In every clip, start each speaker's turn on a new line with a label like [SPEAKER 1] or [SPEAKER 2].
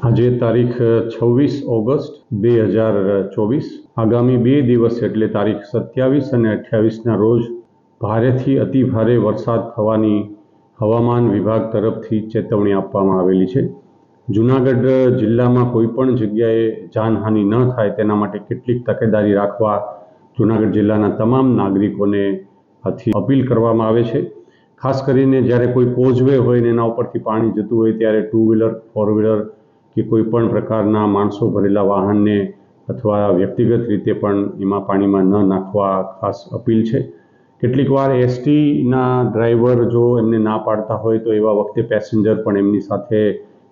[SPEAKER 1] આજે તારીખ 26 ઓગસ્ટ 2024 આગામી 2 દિવસ એટલે તારીખ 27 અને 28ના રોજ ભારેથી અતિ ભારે વરસાદ થવાની હવામાન વિભાગ તરફથી ચેતવણી આપવામાં આવેલી છે. જૂનાગઢ જિલ્લામાં કોઈપણ જગ્યાએ જાનહાનિ ન થાય તેના માટે કેટલીક તકેદારી રાખવા જૂનાગઢ જિલ્લાના તમામ નાગરિકોને આથી અપીલ કરવામાં આવે છે. ખાસ કરીને જ્યારે કોઈ કોઝવે હોય ને એના ઉપરથી પાણી જતું હોય ત્યારે 2 વ્હીલર 4 વ્હીલર કે કોઈ પણ પ્રકારના માણસો ભરેલા વાહનને અથવા વ્યક્તિગત રીતે પણ એમાં પાણીમાં ન નાખવા ખાસ અપીલ છે. કેટલીક વાર એસટીના ડ્રાઈવર જો એમને ના પાડતા હોય તો એવા વખતે પેસેન્જર પણ એમની સાથે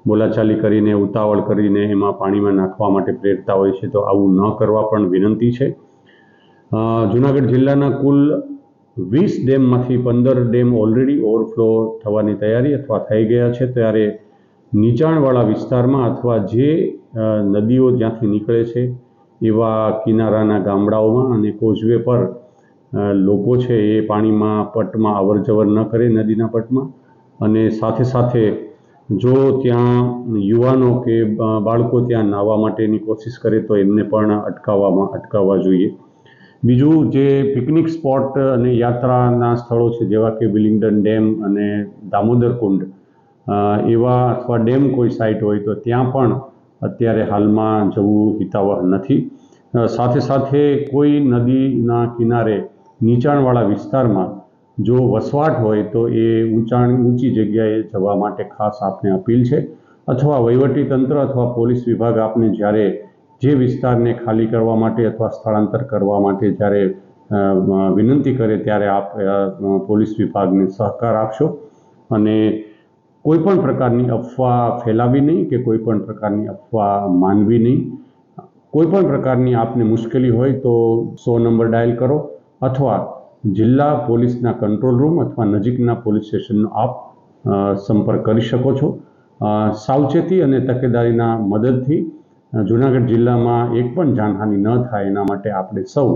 [SPEAKER 1] બોલાચાલી કરીને ઉતાવળ કરીને એમાં પાણીમાં નાખવા માટે પ્રેરતા હોય છે, તો આવું ન કરવા પણ વિનંતી છે. જૂનાગઢ જિલ્લાના કુલ 20 ડેમમાંથી 15 ડેમ ઓલરેડી ઓવરફ્લો થવાની તૈયારી અથવા થઈ ગયા છે. ત્યારે નીચાણવાળા વિસ્તારમાં અથવા જે નદીઓ જ્યાંથી નીકળે છે એવા કિનારાના ગામડાઓમાં અને કોઝવે પર લોકો છે એ પાણીમાં પટમાં અવરજવર ન કરે નદીના પટમાં. અને સાથે સાથે જો ત્યાં યુવાનો કે બાળકો ત્યાં નાહવા માટેની કોશિશ કરે તો એમને પણ અટકાવવા જોઈએ. બીજું, જે પિકનિક સ્પોટ અને યાત્રાના સ્થળો છે જેવા કે વિલિંગડન ડેમ અને દામોદર કુંડ એવા અથવા ડેમ કોઈ સાઇટ હોય તો ત્યાં પણ અત્યારે હાલમાં જવું હિતાવહ નથી. સાથે સાથે કોઈ નદીના કિનારે નીચાણવાળા વિસ્તારમાં જો વસવાટ હોય તો એ ઊંચી જગ્યાએ જવા માટે ખાસ આપને અપીલ છે. અથવા વહીવટીતંત્ર અથવા પોલીસ વિભાગ આપને જ્યારે જે વિસ્તારને ખાલી કરવા માટે અથવા સ્થળાંતર કરવા માટે જ્યારે વિનંતી કરે ત્યારે આપ પોલીસ વિભાગને સહકાર આપશો અને કોઈપણ પ્રકારની અફવા ફેલાવી નહીં કે કોઈપણ પ્રકારની અફવા માનવી નહીં. કોઈપણ પ્રકારની આપને મુશ્કેલી હોય તો 100 નંબર ડાયલ કરો અથવા જિલ્લા પોલીસના કંટ્રોલ રૂમ અથવા નજીકના પોલીસ સ્ટેશનનો આપ સંપર્ક કરી શકો છો. સાવચેતી અને તકેદારીના મદદથી જૂનાગઢ જિલ્લામાં એક પણ જાનહાનિ ન થાય એના માટે આપણે સૌ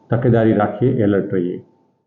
[SPEAKER 1] તકેદારી રાખીએ, એલર્ટ રહીએ.